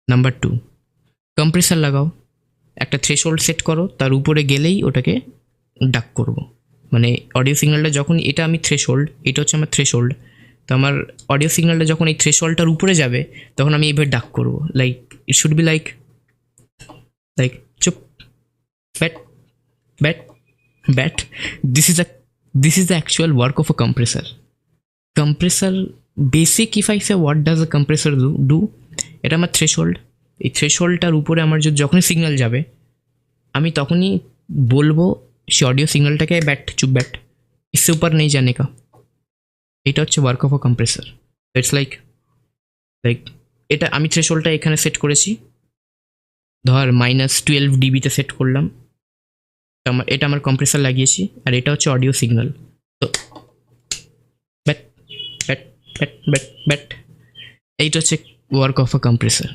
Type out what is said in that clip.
Number 2, compressor লাগাও, একটা threshold set করো, তার উপরে গেলেই ওটাকে ডাক করব। মানে অডিও সিগন্যালটা যখন, এটা আমি থ্রেশহোল্ড, এটা হচ্ছে আমার থ্রেশহোল্ড, তো আমার অডিও সিগন্যালটা যখন এই থ্রেশহোল্ডটার উপরে যাবে তখন আমি এইভাবে ডাক করব, like it should be like চুপ, bat bat bat. This is the actual work of a compressor. Compressor basic, if I say what does a compressor do, এটা আমার থ্রেশহোল্ড, এই থ্রেশহোল্ডটার উপরে আমার যখনই সিগন্যাল যাবে আমি তখনই বলবো সে অডিও সিগন্যালটাকে ব্যাট চুপ ব্যাট, इससे ऊपर नहीं जाने का। এটা হচ্ছে work of a compressor. It's like এটা আমি থ্রেশহোল্ডটা এখানে সেট করেছি, ধর -12 dBতে সেট করলাম, এটা আমার কম্প্রেসার লাগিয়েছি, আর এটা হচ্ছে অডিও সিগন্যাল। তো bat bat bat bat bat, এইটা হচ্ছে ওয়ার্ক অফ আ কম্প্রেসার।